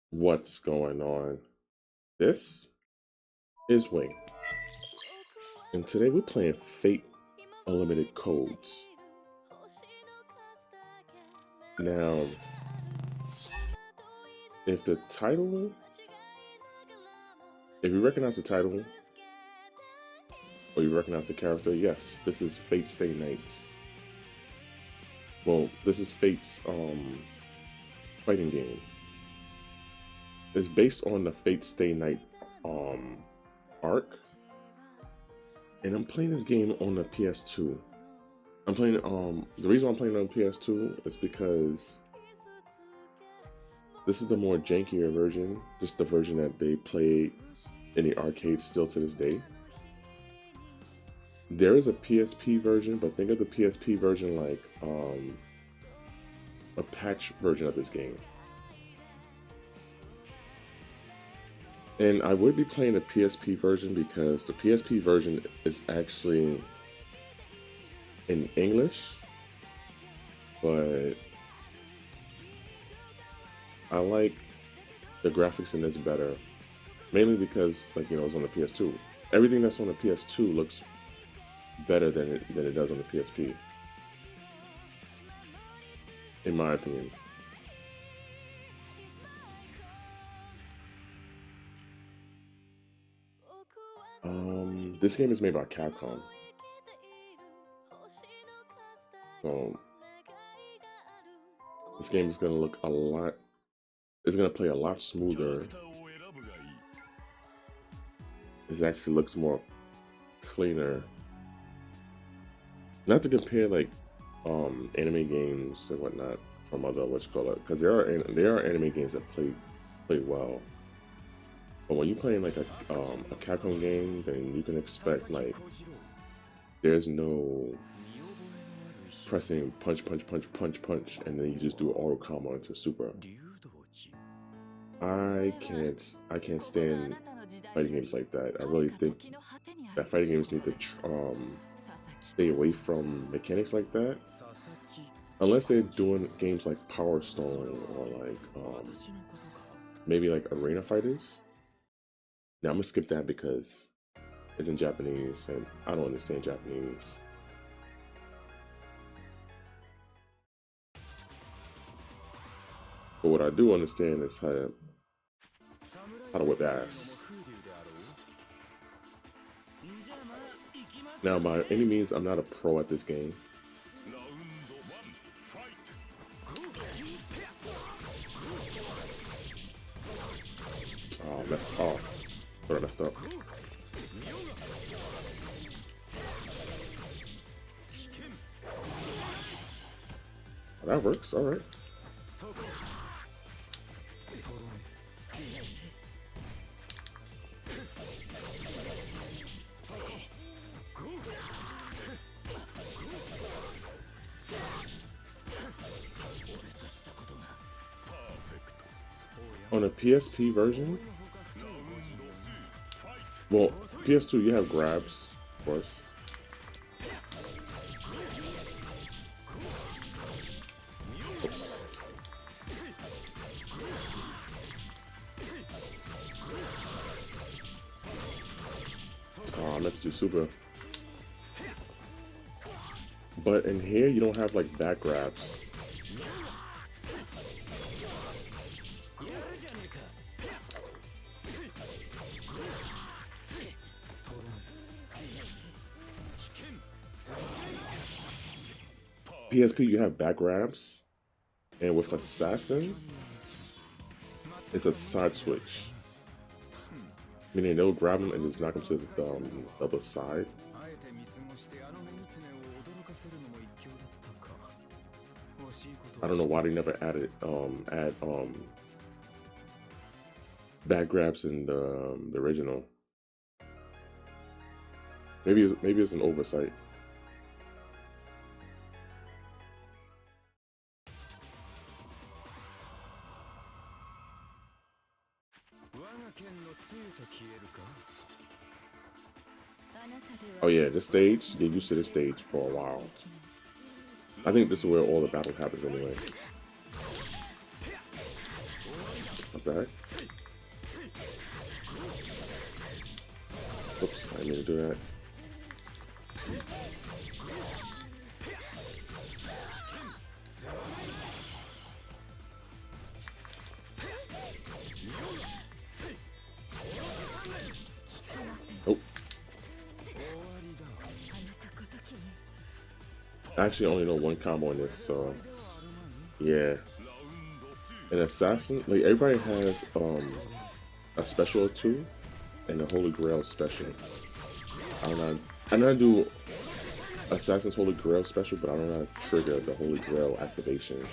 What's going on? This is Wing, and today we're playing Fate Unlimited Codes. Now, if the title, if you recognize the title, or you recognize the character, yes, this is Fate Stay Night. Well, this is Fate's fighting game. It's based on the Fate Stay Night arc, and I'm playing this game on the PS2. I'm playing the reason I'm playing it on PS2 is because this is the more jankier version, just the version that they play in the arcades still to this day. There is a PSP version, but think of the PSP version like a patch version of this game. And I would be playing the PSP version because the PSP version is actually in English, but I like the graphics in this better, mainly because, like, you know, it's on the PS2. Everything that's on the PS2 looks better than it does on the PSP, in my opinion. This game is made by Capcom, so this game is gonna look a lot. It's gonna play a lot smoother. It actually looks more cleaner. Not to compare like anime games and whatnot from other because there are anime games that play well. But when you're playing like a Capcom game, then you can expect like there's no pressing punch, and then you just do an auto combo into super. I can't stand fighting games like that. I really think that fighting games need to stay away from mechanics like that, unless they're doing games like Power Stone or like maybe like Arena Fighters. Now I'm gonna skip that because it's in Japanese and I don't understand Japanese. But what I do understand is how to whip ass. Now, by any means, I'm not a pro at this game. Oh, messed up. But I messed up. Oh, that works, alright. On a PSP version, well, PS2 you have grabs, of course. Oops. Oh, I meant to do super. But in here, you don't have like back grabs. PSP, you have back grabs, and with Assassin, it's a side switch. Meaning they'll grab him and just knock him to the other side. I don't know why they never added back grabs in the original. Maybe it's an oversight. Oh yeah, this stage, get used to this stage for a while. I think this is where all the battle happens anyway. Not bad. Oops, I didn't mean to do that. Oh. I actually only know one combo in this, so yeah. An assassin, like everybody has a special or two, and a Holy Grail special. I know how to do Assassin's Holy Grail special, but I don't know how to trigger the Holy Grail activation.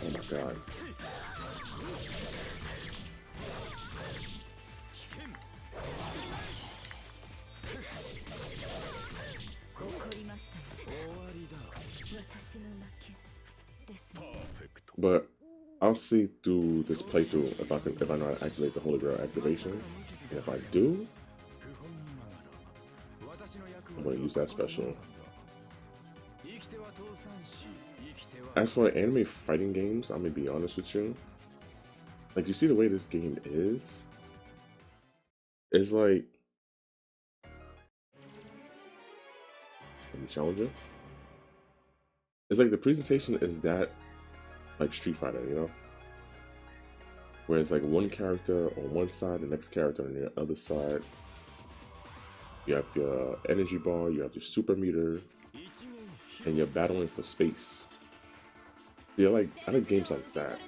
Oh my god. But I'll see through this playthrough if I know how to activate the Holy Grail activation. And if I do, I'm gonna use that special. As for anime fighting games, I'm gonna be honest with you. Like, you see the way this game is? It's like Challenger. It's like the presentation is that like Street Fighter, you know? Where it's like one character on one side, the next character on the other side. You have your energy bar, you have your super meter, and you're battling for space. Yeah, I like games like that.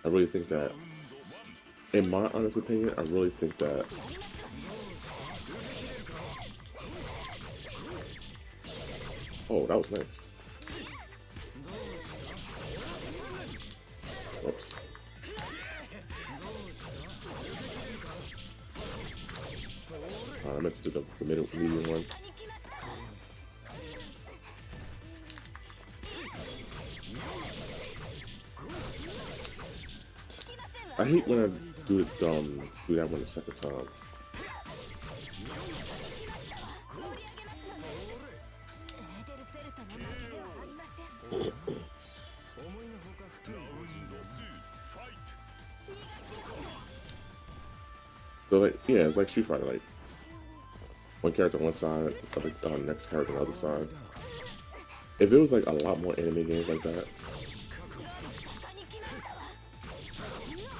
I really think that, in my honest opinion, I really think that oh, that was nice. Oops. I meant to do the medium one. I hate when I do that one the second time. So like, yeah, it's like Street Fighter, like one character on one side, the next character on the other side. If it was like a lot more anime games like that,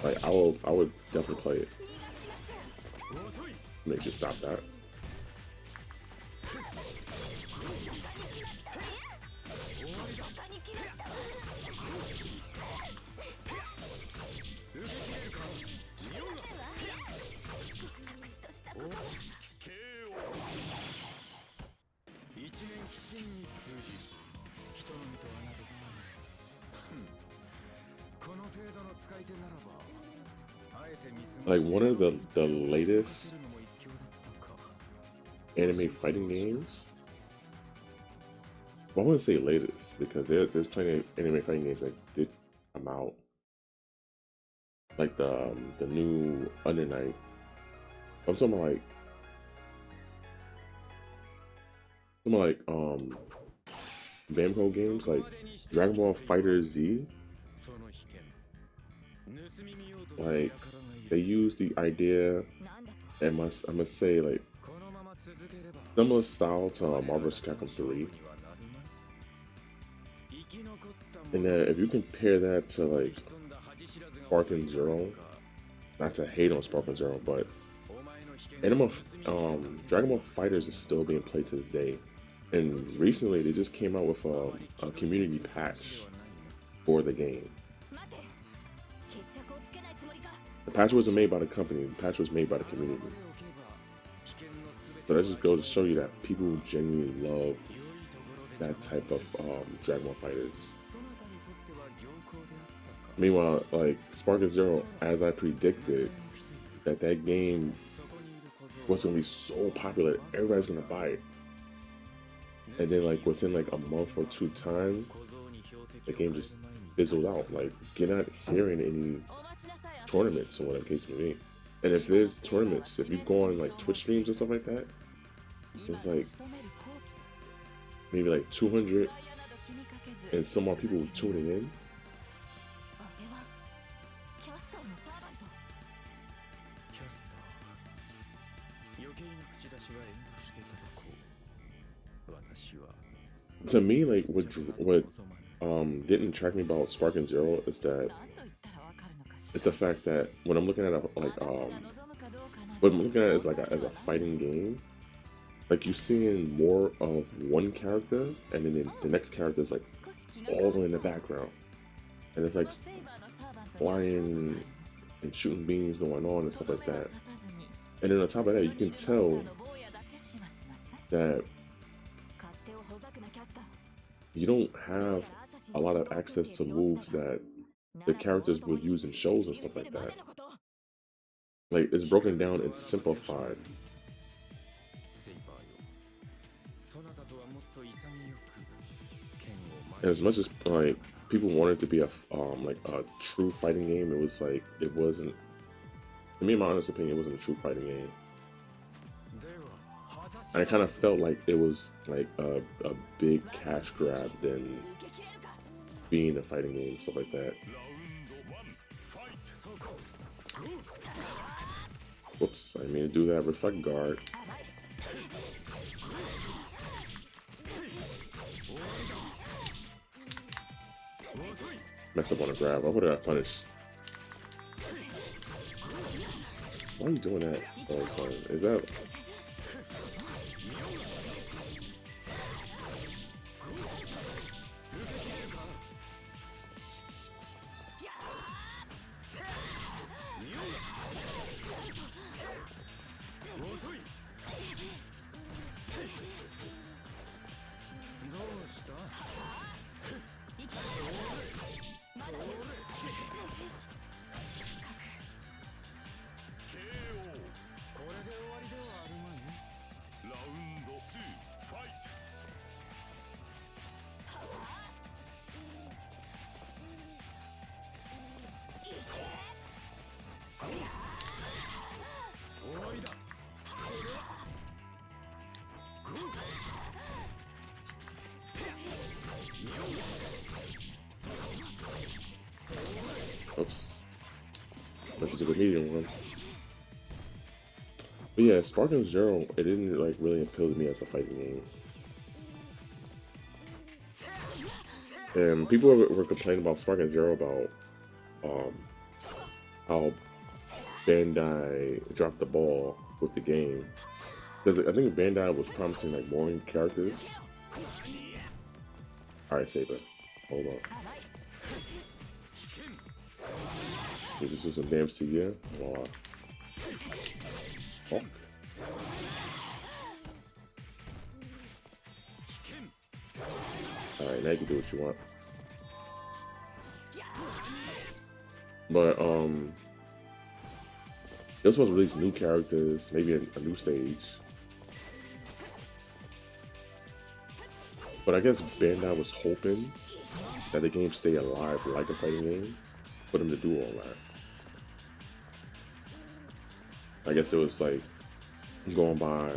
like I would definitely play it. Make you stop that. Like one of the latest anime fighting games. Well, I wouldn't say latest because there's plenty of anime fighting games that did come out. Like the new Under Night. I'm talking about like Namco games like Dragon Ball Fighter Z. Like they use the idea, and I must say like similar style to Marvel vs. Capcom 3. And then if you compare that to like Sparking Zero, not to hate on Sparking Zero, but Dragon Ball Fighters is still being played to this day. And recently they just came out with a community patch for the game. The patch wasn't made by the company, the patch was made by the community. So that just goes to show you that people genuinely love that type of Dragon Ball Fighters. Meanwhile, like Sparking Zero, as I predicted, that game was gonna be so popular, everybody's gonna buy it. And then like within like a month or two time, the game just fizzled out. Like you're not hearing any tournaments or whatever the case may be. And if there's tournaments, if you go on like Twitch streams and stuff like that, it's like maybe like 200 and some more people tuning in. To me, like what didn't attract me about Spark and Zero is that it's the fact that when I'm looking at what I'm looking at is like as a fighting game, like you're seeing more of one character, and then the next character is like all the way in the background, and it's like flying and shooting beams going on and stuff like that. And then on top of that, you can tell that you don't have a lot of access to moves that the characters would use in shows and stuff like that. Like, it's broken down and simplified. And as much as like people wanted to be a like a true fighting game, it was like it wasn't. To me, in my honest opinion, it wasn't a true fighting game. I kind of felt like it was like a big cash grab than being a fighting game and stuff like that. Whoops, I mean to do that. Reflect guard. Messed up on a grab. Why would I punish? Why are you doing that all the time? Is that... Oops. Meant to do the medium one. But yeah, Spark and Zero, it didn't like really appeal to me as a fighting game. And people were complaining about Spark and Zero about how Bandai dropped the ball with the game. Because I think Bandai was promising like more characters. Alright, Saber. Hold on. You just do some damage to you. Wow. Oh. Alright, now you can do what you want. But they also supposed to release new characters, maybe a new stage. But I guess Bandai was hoping that the game stay alive like a fighting game for them to do all that. I guess it was like going by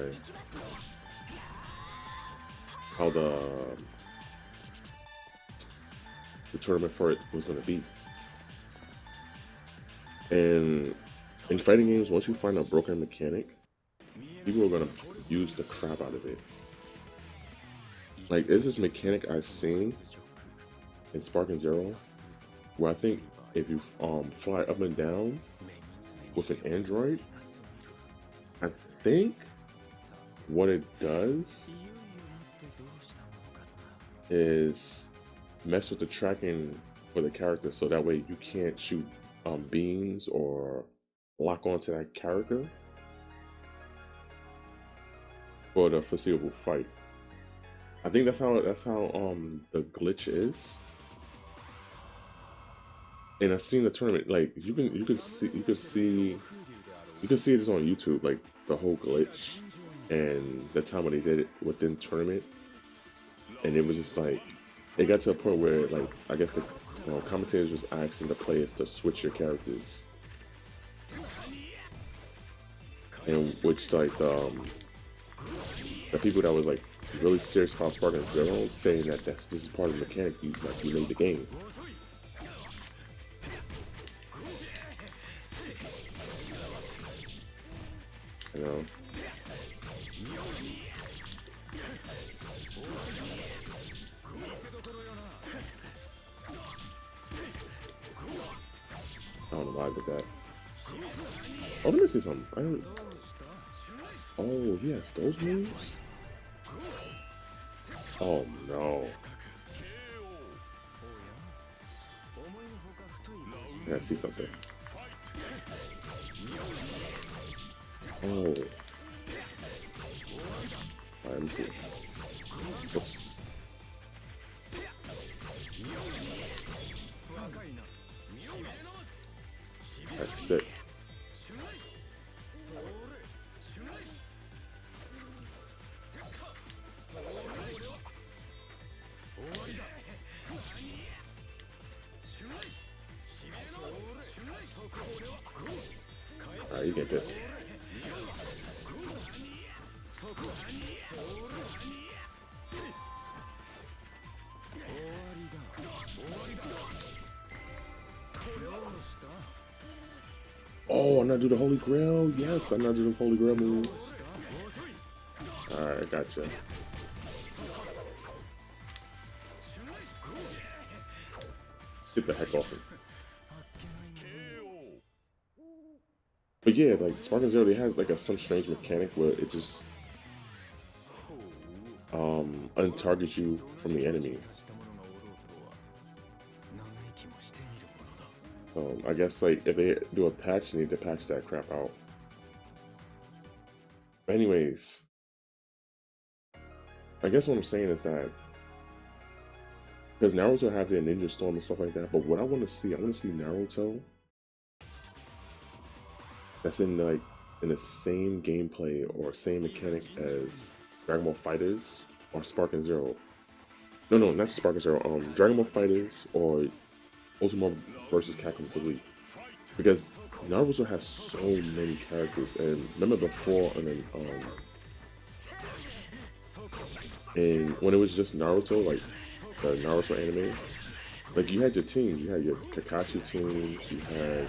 how the tournament for it was going to be. And in fighting games, once you find a broken mechanic, people are going to use the crap out of it. Like, there's this mechanic I've seen in Spark and Zero where I think if you fly up and down with an android, I think what it does is mess with the tracking for the character, so that way you can't shoot beams or lock onto that character for the foreseeable fight. I think that's how the glitch is. And I've seen the tournament, like you can see this on YouTube, like the whole glitch and the time when they did it within tournament. And it was just like, it got to a point where like I guess the commentators was asking the players to switch your characters, and which like the people that was like really serious about Spartan Zero, saying that this is part of the mechanic you made the game. You know. I don't know why I did that. Oh, let me see something. I don't. Oh, yes, those moves. Oh no. I see something. Oh. Alright, let me see. Oops. That's sick. Alright, you get this. Oh, I'm not doing the Holy Grail? Yes, I'm not doing the Holy Grail move. Alright, I gotcha. Get the heck off him. But yeah, like Spartan Zero, they had like some strange mechanic where it just untargets you from the enemy. I guess like if they do a patch, they need to patch that crap out. But anyways, I guess what I'm saying is that because Naruto have their Ninja Storm and stuff like that, but what I want to see Naruto that's in the same gameplay or same mechanic as Dragon Ball Fighters or Spartan Zero. No, not Spartan Zero. Dragon Ball Fighters or Ultimate versus Capcom Elite. Because Naruto has so many characters, and remember before, and when it was just Naruto, like the Naruto anime, like you had your team, you had your Kakashi team, you had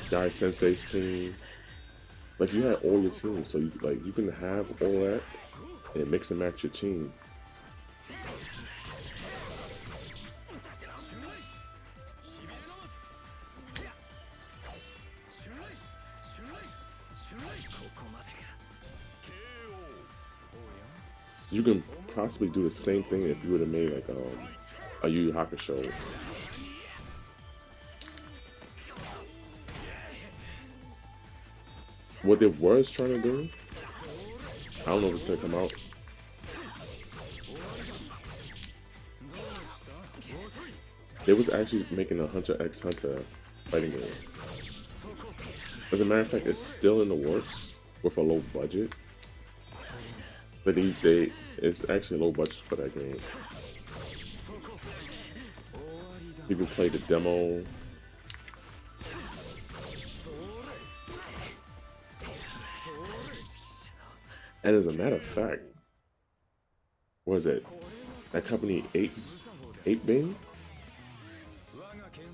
Guy Sensei's team. Like you had all your teams, so you can have all that and mix and match your team. You can possibly do the same thing if you would have made like a Yu Yu Hakusho. What they was trying to do, I don't know if it's gonna come out. They was actually making a Hunter x Hunter fighting game. As a matter of fact, it's still in the works with a low budget. But it's actually a low budget for that game. People play the demo. And as a matter of fact, what is it? That company 8-Bing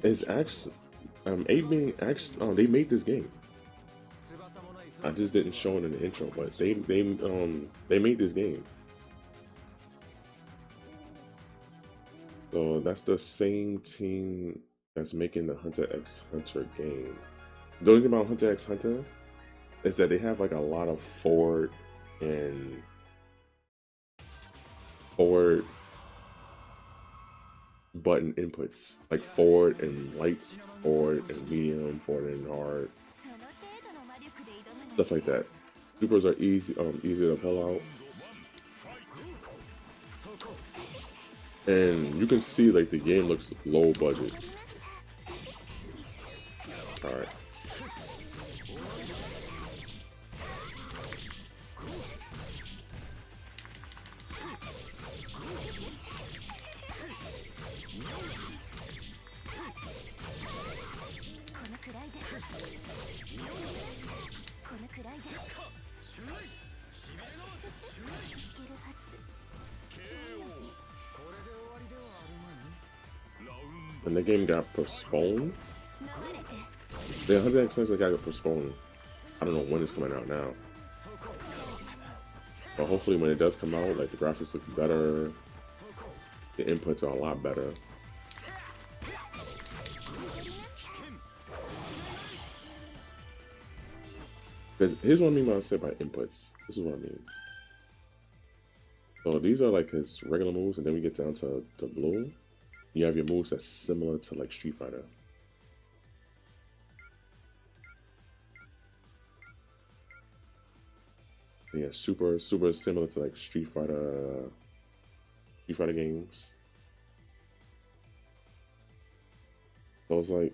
is actually 8-Bing actually they made this game. I just didn't show it in the intro, but they made this game. So that's the same team that's making the Hunter x Hunter game. The only thing about Hunter x Hunter is that they have like a lot of forward button inputs, like forward and light, forward and medium, forward and hard, stuff like that. Supers are easy to pull out, and you can see like the game looks low budget. All right. and the game got postponed. The 100x got postponed. I don't know when it's coming out now. But hopefully when it does come out, like the graphics look better, the inputs are a lot better. Because here's what I mean when I say by inputs. This is what I mean. So these are like his regular moves, and then we get down to blue. You have your moves that's similar to like Street Fighter. Yeah, super similar to like Street Fighter games. So it's like,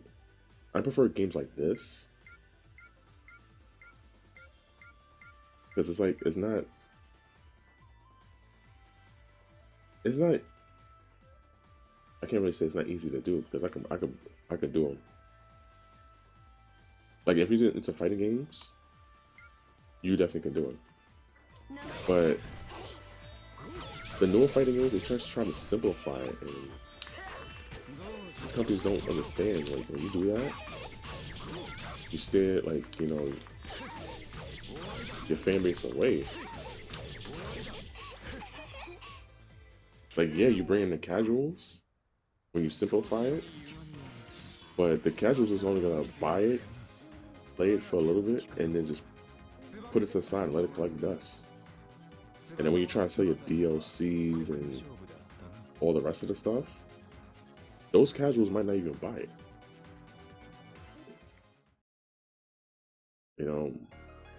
I prefer games like this. Because it's like, it's not, I can't really say it's not easy to do, because I could do them. Like if you get into fighting games, you definitely can do them. But the newer fighting games, they just try to simplify it, and these companies don't understand. Like when you do that, you steer, like, you know, your fan base away. Like, yeah, you bring in the casuals when you simplify it, but the casuals is only gonna buy it, play it for a little bit, and then just put it to the side and let it collect dust. And then when you try to sell your DLCs and all the rest of the stuff, those casuals might not even buy it. You know,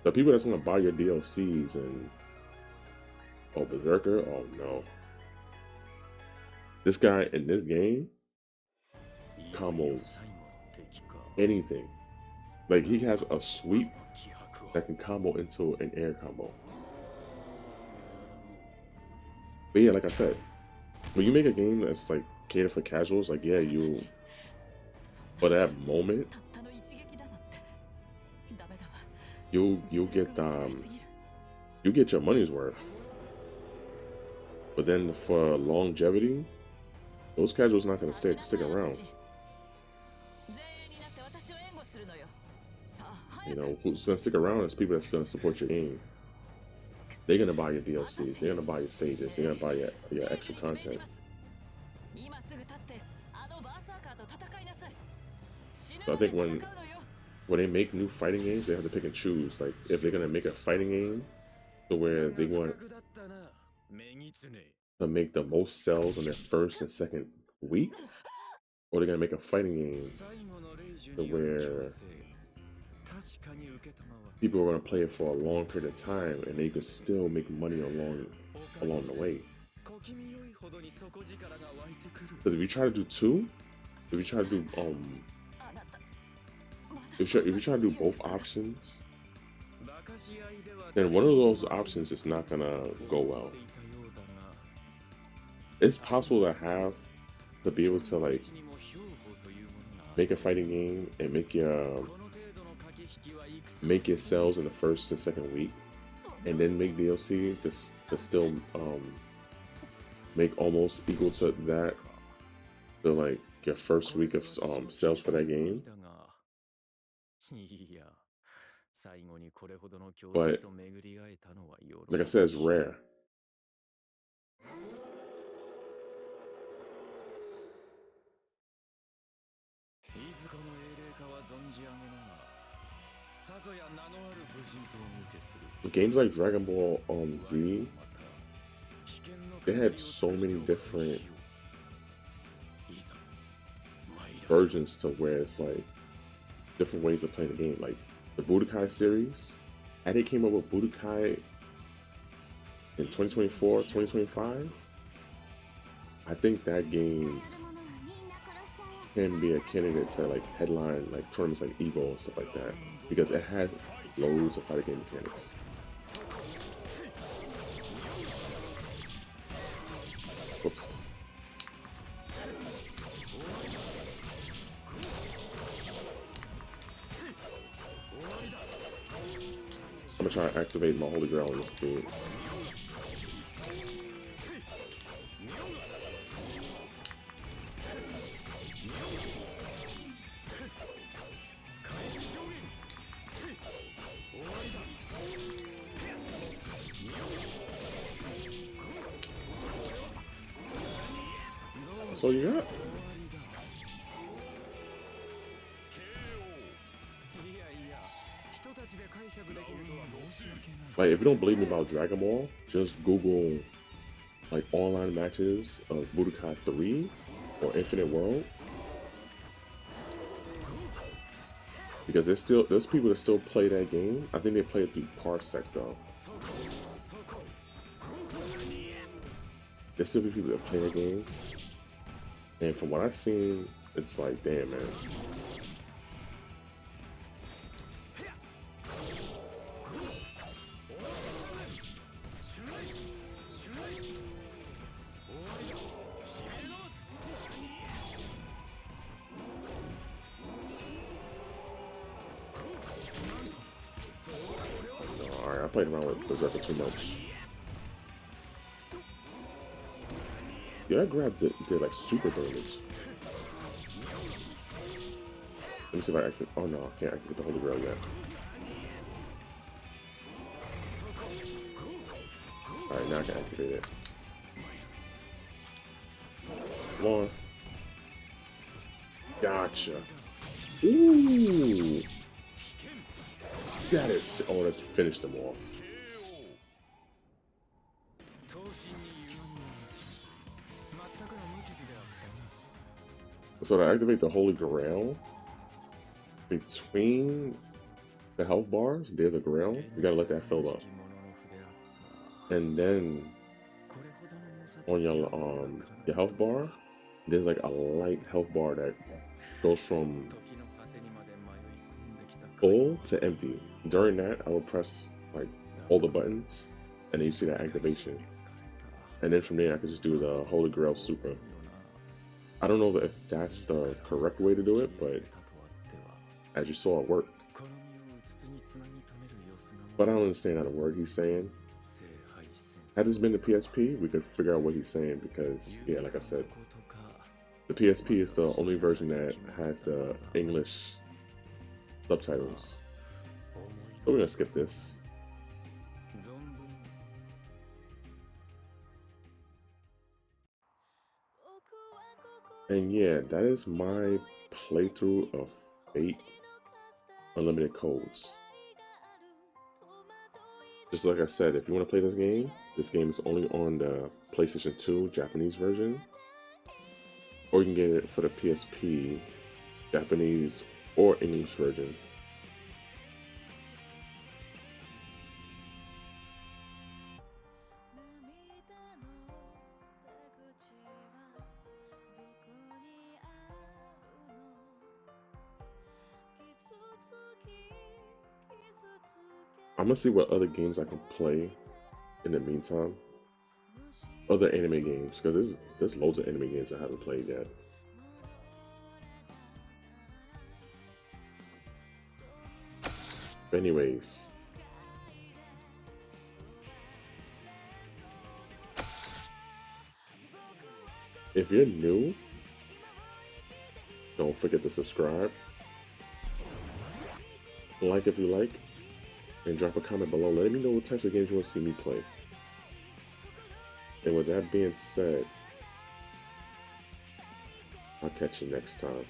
the people that's gonna buy your DLCs and, oh, Berserker, oh no. This guy in this game combos anything. Like, he has a sweep that can combo into an air combo. But yeah, like I said, when you make a game that's like catered for casuals, like, yeah, you, for that moment, you'll get your money's worth. But then for longevity, those casuals not gonna stick around. You know, who's gonna stick around is people that's gonna support your game. They're gonna buy your DLCs, they're gonna buy your stages, they're gonna buy your extra content. So I think when they make new fighting games, they have to pick and choose. Like, if they're gonna make a fighting game to where they want to make the most sales on their first and second week, or they're gonna make a fighting game to where people are gonna play it for a long period of time and they could still make money along the way. Because if you try to do two, if you try to do if you try to do both options, then one of those options is not gonna go well. It's possible to be able to like make a fighting game and make your sales in the first and second week, and then make DLC to still make almost equal to that, to like your first week of sales for that game. But like I said, it's rare. Games like Dragon Ball Z, they had so many different versions to where it's like different ways of playing the game. Like the Budokai series, and they came up with Budokai in 2024, 2025. I think that game can be a candidate to like headline like tournaments like Evo and stuff like that, because it has loads of fighting game mechanics. Whoops. I'm gonna try to activate my holy grail in this game. That's all you got? Like, if you don't believe me about Dragon Ball, just Google like online matches of Budokai 3 or Infinite World. Because there's people that still play that game. I think they play it through Parsec though. There's still people that play that game. And from what I've seen, it's like, damn, man. Alright, I played around with Berserker too much. Yeah, that grab did like super damage. Let me see if I can. Oh no, I can't activate the Holy Grail yet. Alright, now I can activate it. Come on. Gotcha. Ooh. That is. Oh, that finished them off. So to activate the Holy Grail, between the health bars, there's a grail. You gotta let that fill up. And then on your health bar, there's like a light health bar that goes from full to empty. During that, I will press like all the buttons, and then you see that activation. And then from there, I can just do the Holy Grail Super. I don't know if that's the correct way to do it, but as you saw, it worked. But I don't understand how the word he's saying. Had this been the PSP, we could figure out what he's saying because, yeah, like I said, the PSP is the only version that has the English subtitles. So we're gonna skip this. And yeah, that is my playthrough of Fate Unlimited Codes. Just like I said, if you want to play this game is only on the PlayStation 2 Japanese version. Or you can get it for the PSP Japanese or English version. I'm gonna see what other games I can play in the meantime. Other anime games, because there's loads of anime games I haven't played yet. But anyways, if you're new, don't forget to subscribe, like if you like, and drop a comment below. Let me know what types of games you want to see me play. And with that being said, I'll catch you next time.